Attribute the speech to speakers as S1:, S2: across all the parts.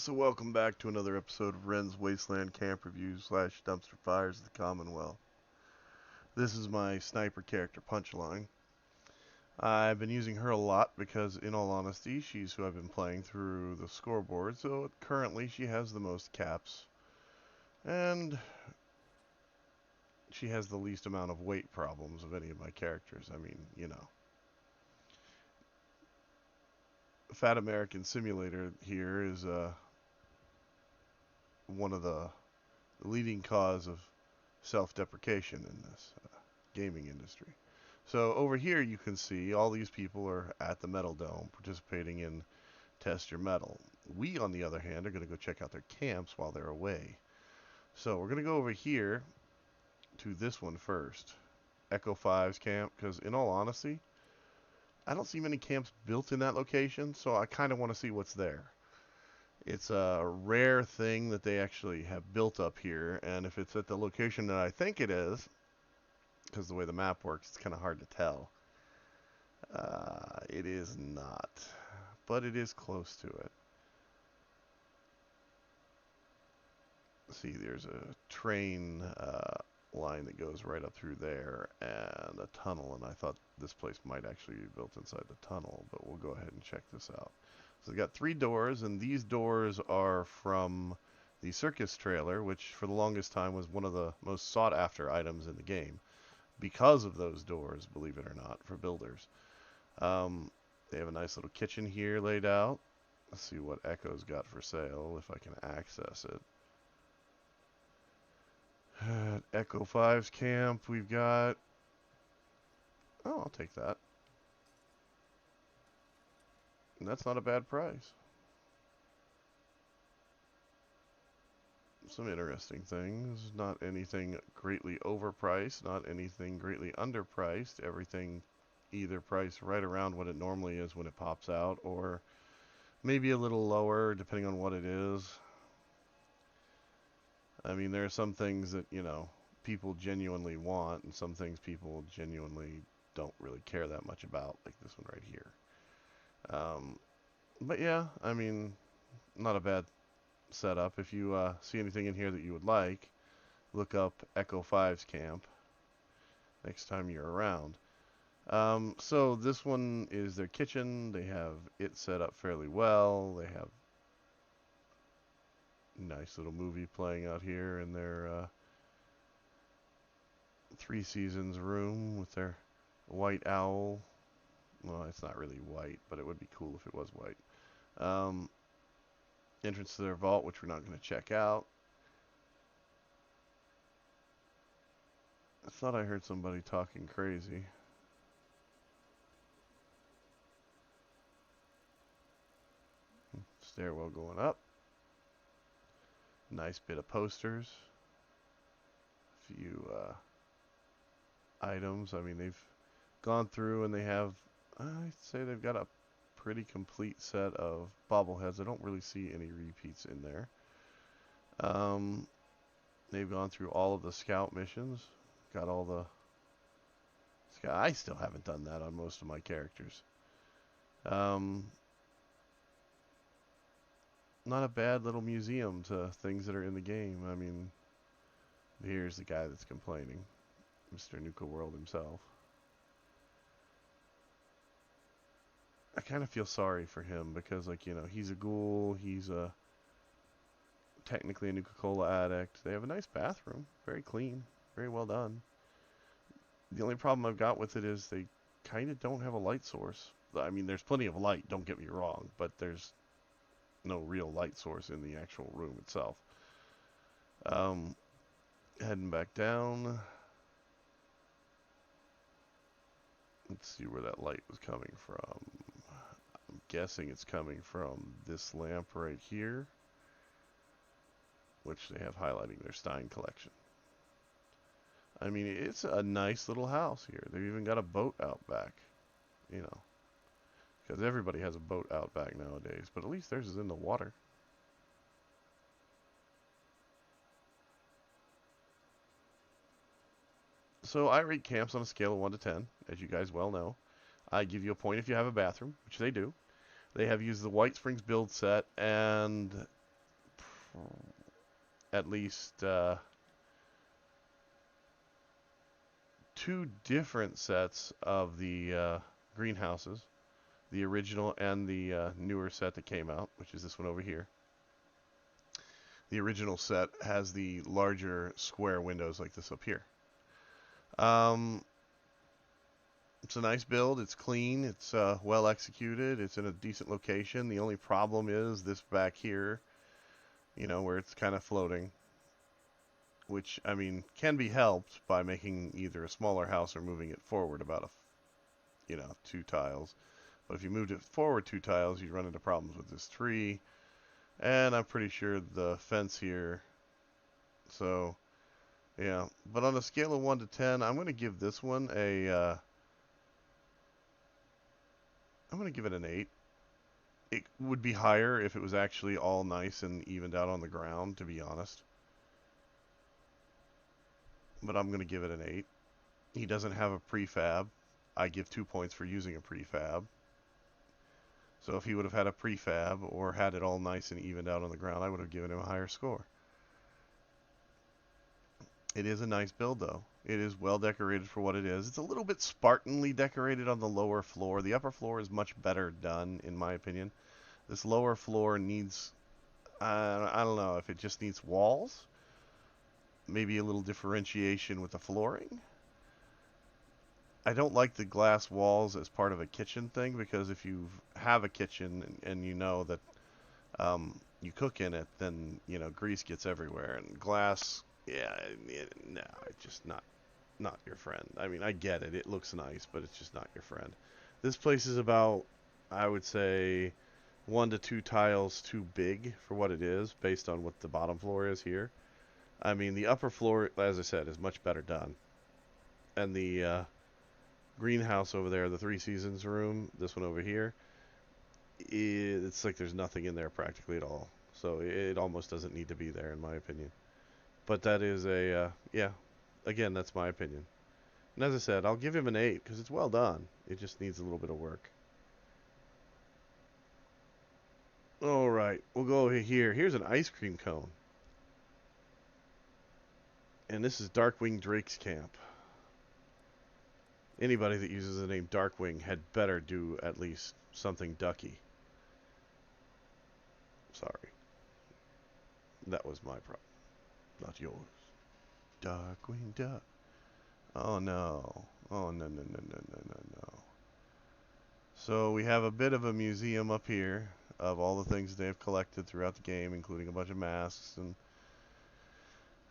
S1: So welcome back to another episode of Wren's Wasteland Camp Reviews / Dumpster Fires of the Commonwealth. This is my sniper character, Punchline. I've been using her a lot because, in all honesty, she's who I've been playing through the scoreboard, so currently she has the most caps. And she has the least amount of weight problems of any of my characters. I mean, you know. Fat American Simulator here is one of the leading cause of self-deprecation in this gaming industry. So over here you can see all these people are at the Metal Dome participating in Test Your Metal. We, on the other hand, are going to go check out their camps while they're away. So we're going to go over here to this one first, Echo 5's camp, because in all honesty, I don't see many camps built in that location, so I kind of want to see what's there. It's a rare thing that they actually have built up here, and if it's at the location that I think it is, because the way the map works, it's kind of hard to tell. It is not, but it is close to it. See, there's a train line that goes right up through there, and a tunnel, and I thought this place might actually be built inside the tunnel, but we'll go ahead and check this out. So they got 3 doors, and these doors are from the circus trailer, which for the longest time was one of the most sought after items in the game. Because of those doors, believe it or not, for builders. They have a nice little kitchen here laid out. Let's see what Echo's got for sale, if I can access it. At Echo 5's camp, we've got... Oh, I'll take that. And that's not a bad price. Some interesting things. Not anything greatly overpriced, not anything greatly underpriced. Everything either priced right around what it normally is when it pops out, or maybe a little lower depending on what it is. I mean, there are some things that, you know, people genuinely want, and some things people genuinely don't really care that much about, like this one right here. But yeah, I mean, not a bad setup. If you see anything in here that you would like, look up Echo 5's camp next time you're around. So this one is their kitchen. They have it set up fairly well. They have a nice little movie playing out here in their 3 Seasons room with their white owl. Well, it's not really white, but it would be cool if it was white. Entrance to their vault, which we're not going to check out. I thought I heard somebody talking crazy. Stairwell going up. Nice bit of posters. A few items. I mean, they've gone through and they have, I'd say they've got a pretty complete set of bobbleheads. I don't really see any repeats in there. They've gone through all of the scout missions. Got all the scout. I still haven't done that on most of my characters. Not a bad little museum to things that are in the game. I mean, here's the guy that's complaining, Mr. Nuka World himself. I kind of feel sorry for him because, like, you know, he's a ghoul, he's technically a Nuka-Cola addict. They have a nice bathroom, very clean, very well done. The only problem I've got with it is they kind of don't have a light source. I mean, there's plenty of light, don't get me wrong, but there's no real light source in the actual room itself. Heading back down. Let's see where that light was coming from. I'm guessing it's coming from this lamp right here, which they have highlighting their Stein collection. I mean, it's a nice little house here. They've even got a boat out back, you know, because everybody has a boat out back nowadays, but at least theirs is in the water. So I rate camps on a scale of 1 to 10, as you guys well know. I give you a point if you have a bathroom, which they do. They have used the White Springs build set, and at least two different sets of the greenhouses, the original and the newer set that came out, which is this one over here. The original set has the larger square windows like this up here. It's a nice build. It's clean. It's well executed. It's in a decent location. The only problem is this back here, you know, where it's kind of floating, which, I mean, can be helped by making either a smaller house or moving it forward about you know, 2 tiles. But if you moved it forward 2 tiles, you'd run into problems with this tree. And I'm pretty sure the fence here. So, yeah. But on a scale of 1 to 10, I'm going to give this one I'm going to give it an 8. It would be higher if it was actually all nice and evened out on the ground, to be honest. But I'm going to give it an 8. He doesn't have a prefab. I give 2 points for using a prefab. So if he would have had a prefab or had it all nice and evened out on the ground, I would have given him a higher score. It is a nice build, though. It is well decorated for what it is. It's a little bit Spartanly decorated on the lower floor. The upper floor is much better done, in my opinion. This lower floor needs, I don't know, if it just needs walls. Maybe a little differentiation with the flooring. I don't like the glass walls as part of a kitchen thing, because if you have a kitchen and you know that you cook in it, then, you know, grease gets everywhere. And glass, yeah, no, it's just not your friend. I mean, I get it. It looks nice, but it's just not your friend. This place is about, I would say, 1 to 2 tiles too big for what it is, based on what the bottom floor is here. I mean, the upper floor, as I said, is much better done. And the greenhouse over there, the 3 Seasons room, this one over here, it's like there's nothing in there practically at all. So it almost doesn't need to be there, in my opinion. But that is yeah, again, that's my opinion. And as I said, I'll give him an 8 because it's well done. It just needs a little bit of work. All right, we'll go over here. Here's an ice cream cone. And this is Darkwing Drake's camp. Anybody that uses the name Darkwing had better do at least something ducky. Sorry. That was my problem, not yours. Darkwing Duck. Oh no. Oh no, no, no, no, no, no, no. So we have a bit of a museum up here of all the things they've collected throughout the game, including a bunch of masks and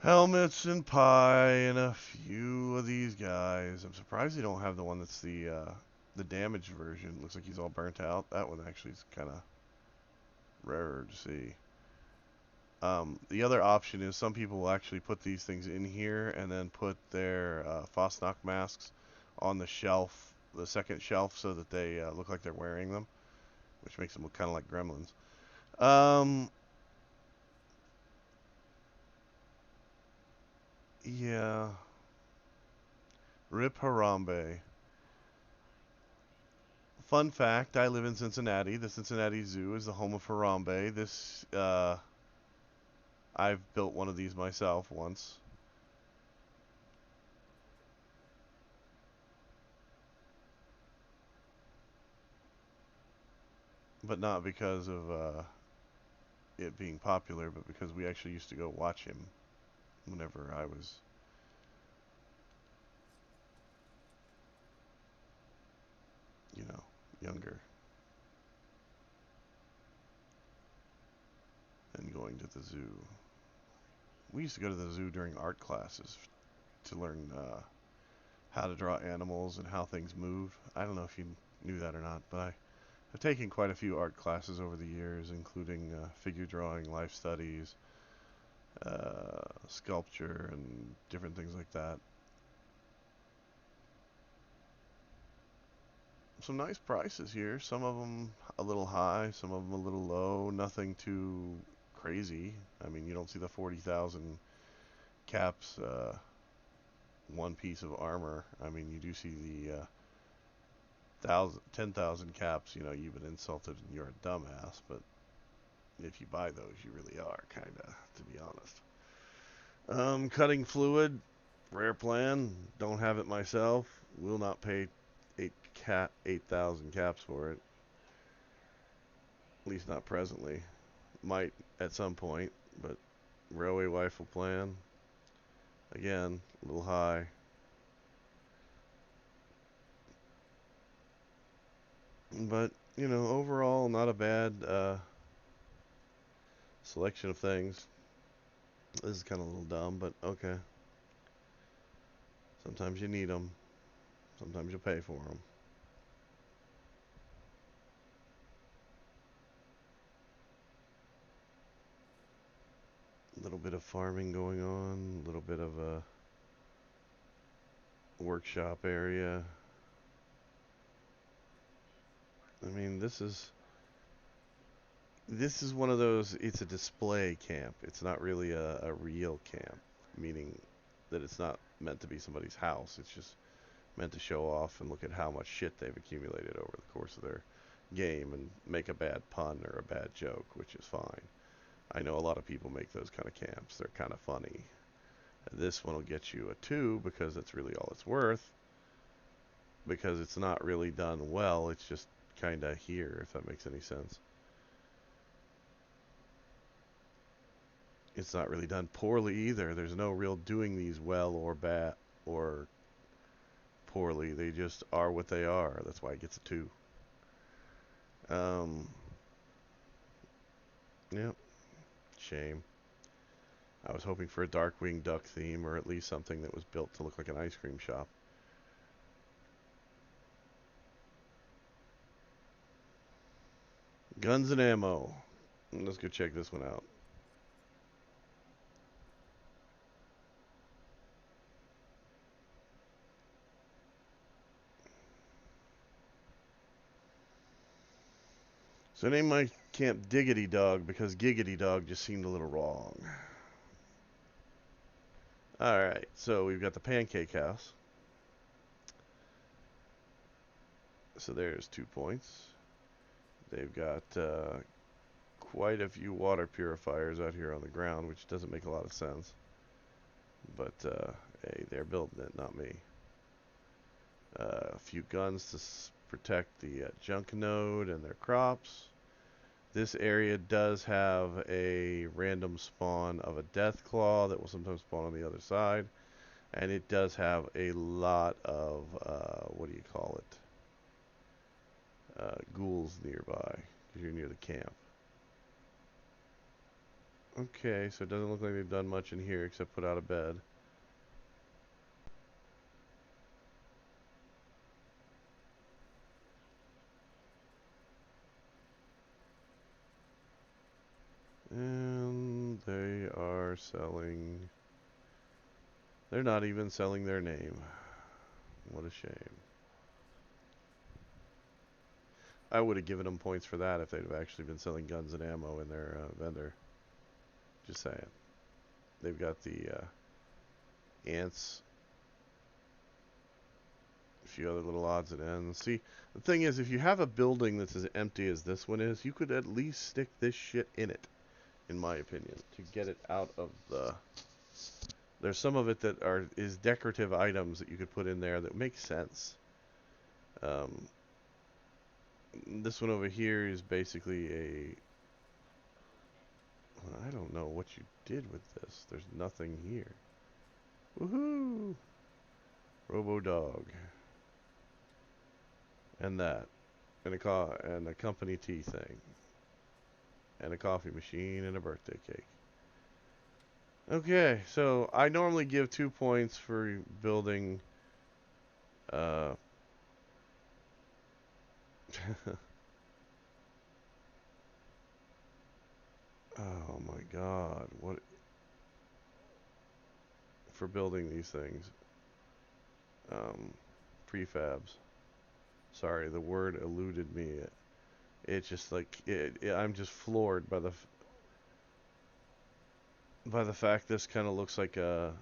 S1: helmets and pie and a few of these guys. I'm surprised they don't have the one that's the damaged version. Looks like he's all burnt out. That one actually is kind of rarer to see. The other option is some people will actually put these things in here and then put their Fosnock masks on the shelf, the second shelf, so that they look like they're wearing them, which makes them look kind of like gremlins. Yeah. Rip Harambe. Fun fact, I live in Cincinnati. The Cincinnati Zoo is the home of Harambe. This, I've built one of these myself once. But not because of it being popular, but because we actually used to go watch him whenever I was, you know, younger. And going to the zoo. We used to go to the zoo during art classes to learn how to draw animals and how things move. I don't know if you knew that or not, but I've taken quite a few art classes over the years, including figure drawing, life studies, sculpture, and different things like that. Some nice prices here. Some of them a little high, some of them a little low. Nothing too crazy. I mean, you don't see the 40,000 caps, one piece of armor. I mean, you do see the 10,000 caps. You know, you've been insulted and you're a dumbass. But If you buy those, you really are, kinda, to be honest. Cutting fluid, rare plan. Don't have it myself. Will not pay 8,000 caps for it. At least not presently. Might at some point, but railway rifle plan. Again, a little high. But, you know, overall, not a bad selection of things. This is kind of a little dumb, but okay. Sometimes you need them. Sometimes you pay for them. A little bit of farming going on. A little bit of a workshop area. I mean, this is one of those, it's a display camp. It's not really a real camp, meaning that it's not meant to be somebody's house. It's just meant to show off and look at how much shit they've accumulated over the course of their game and make a bad pun or a bad joke, which is fine. I know a lot of people make those kind of camps. They're kind of funny. This one will get you a 2 because that's really all it's worth. Because it's not really done well. It's just kind of here, if that makes any sense. It's not really done poorly either. There's no real doing these well or bad or poorly. They just are what they are. That's why it gets a 2. Yep. Shame. I was hoping for a Darkwing Duck theme, or at least something that was built to look like an ice cream shop. Guns and ammo. Let's go check this one out. So I named my camp Diggity Dog because Giggity Dog just seemed a little wrong. Alright, so we've got the Pancake House. So there's 2 points. They've got quite a few water purifiers out here on the ground, which doesn't make a lot of sense. But, hey, they're building it, not me. A few guns to protect the junk node and their crops. This area does have a random spawn of a death claw that will sometimes spawn on the other side. And it does have a lot of, what do you call it? Ghouls nearby, because you're near the camp. Okay, so it doesn't look like they've done much in here except put out a bed. And they are selling... They're not even selling their name. What a shame. I would have given them points for that if they'd have actually been selling guns and ammo in their vendor. Just saying. They've got the ants, a few other little odds and ends. See, the thing is, if you have a building that's as empty as this one is, you could at least stick this shit in it, in my opinion, to get it out of the... There's some of it that is decorative items that you could put in there that make sense. This one over here is basically a... Well, I don't know what you did with this. There's nothing here. Woohoo! Robo Dog. And that. And a company tea thing. And a coffee machine and a birthday cake. Okay, so I normally give 2 points for building oh my god, what for building these things. Prefabs. Sorry, the word eluded me. It's just like I'm just floored by the fact this kind of looks like a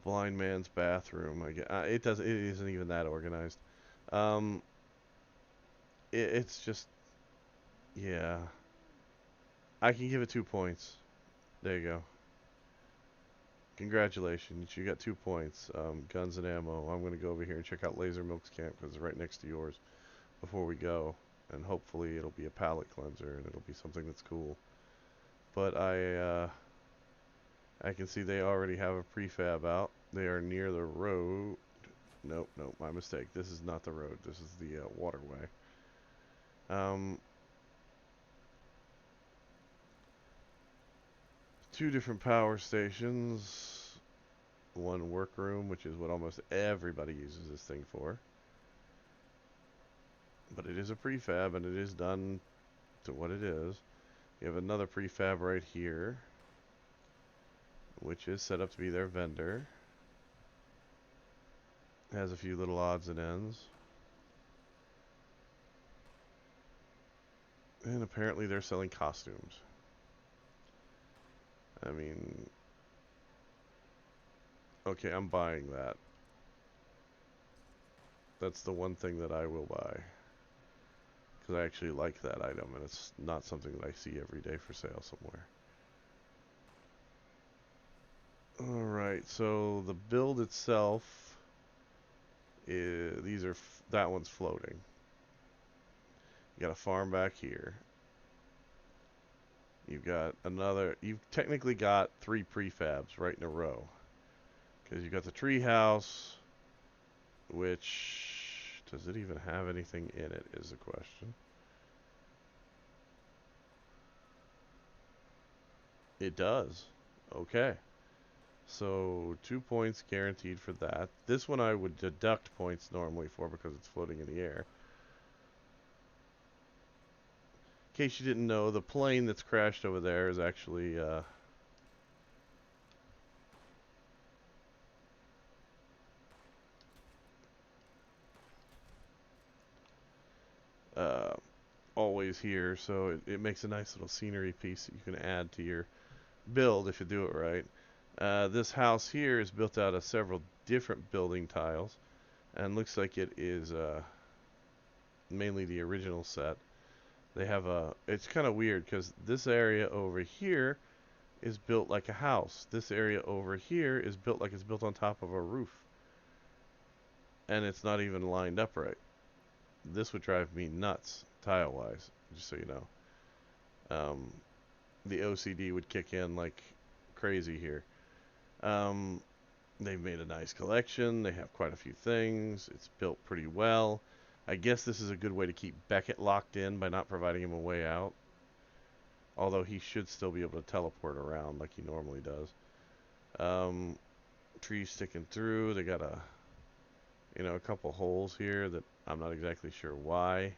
S1: blind man's bathroom. It does. It isn't even that organized. It's just Yeah. I can give it 2 points. There you go. Congratulations, you got 2 points. Guns and ammo. I'm going to go over here and check out Laser Milk's camp because it's right next to yours before we go. And hopefully it'll be a palate cleanser and it'll be something that's cool. But I can see they already have a prefab out. They are near the road. Nope, nope, my mistake. This is not the road. This is the waterway. Um, 2 different power stations. One workroom, which is what almost everybody uses this thing for. But it is a prefab, and it is done to what it is. You have another prefab right here, which is set up to be their vendor. Has a few little odds and ends. And apparently they're selling costumes. I mean, okay, I'm buying that. That's the one thing that I will buy. Because I actually like that item, and it's not something that I see every day for sale somewhere. Alright, so the build itself is, that one's floating. You got a farm back here. You've got you've technically got 3 prefabs right in a row. Because you've got the tree house, which, does it even have anything in it is the question. It does. Okay. So 2 points guaranteed for that. This one I would deduct points normally for because it's floating in the air. In case you didn't know, the plane that's crashed over there is actually always here, so it makes a nice little scenery piece that you can add to your build if you do it right. This house here is built out of several different building tiles, and looks like it is mainly the original set. They have it's kind of weird because this area over here is built like a house. This area over here is built like it's built on top of a roof. And it's not even lined up right. This would drive me nuts, tile-wise, just so you know. The OCD would kick in like crazy here. They've made a nice collection. They have quite a few things. It's built pretty well. I guess this is a good way to keep Beckett locked in by not providing him a way out. Although he should still be able to teleport around like he normally does. Trees sticking through. They got a couple holes here that I'm not exactly sure why.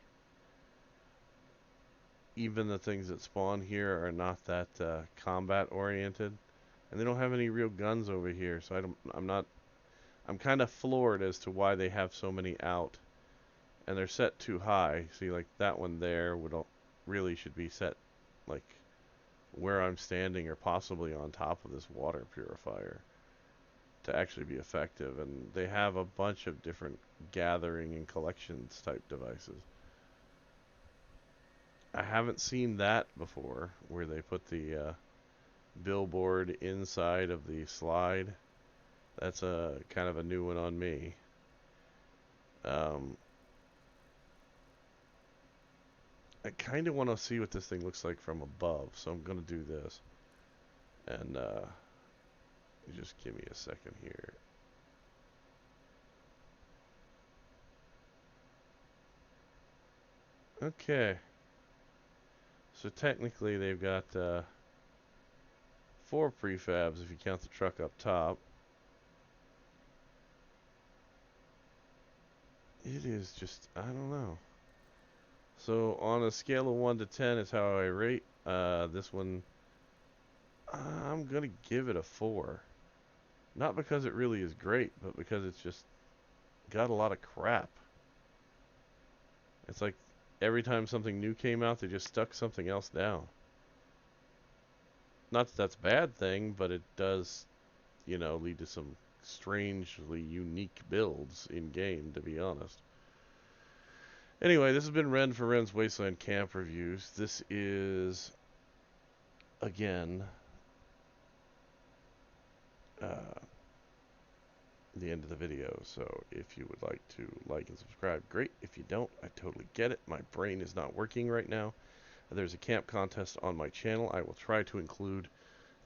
S1: Even the things that spawn here are not that combat oriented, and they don't have any real guns over here. So I'm kind of floored as to why they have so many out, and they're set too high. See, like that one there really should be set like where I'm standing or possibly on top of this water purifier to actually be effective. And they have a bunch of different gathering and collections type devices. I haven't seen that before, where they put the billboard inside of the slide. That's a kind of a new one on me. I kind of want to see what this thing looks like from above, so I'm going to do this. And just give me a second here. Okay. So technically they've got 4 prefabs if you count the truck up top. It is just, I don't know. So on a scale of 1 to 10 is how I rate this one. I'm going to give it a 4. Not because it really is great, but because it's just got a lot of crap. It's like every time something new came out, they just stuck something else down. Not that that's a bad thing, but it does, lead to some strangely unique builds in game, to be honest. Anyway, this has been Ren for Ren's Wasteland Camp Reviews. This is, again, the end of the video. So if you would like to like and subscribe, great. If you don't, I totally get it. My brain is not working right now. There's a camp contest on my channel. I will try to include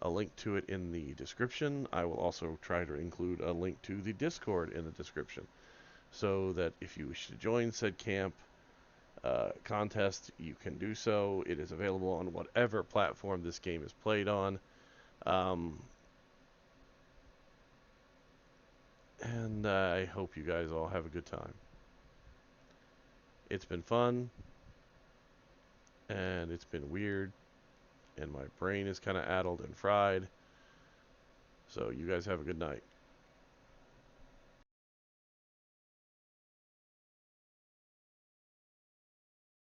S1: a link to it in the description. I will also try to include a link to the Discord in the description, so that if you wish to join said camp contest, you can do so. It is available on whatever platform this game is played on. And I hope you guys all have a good time. It's been fun, and it's been weird, and my brain is kind of addled and fried. So you guys have a good night.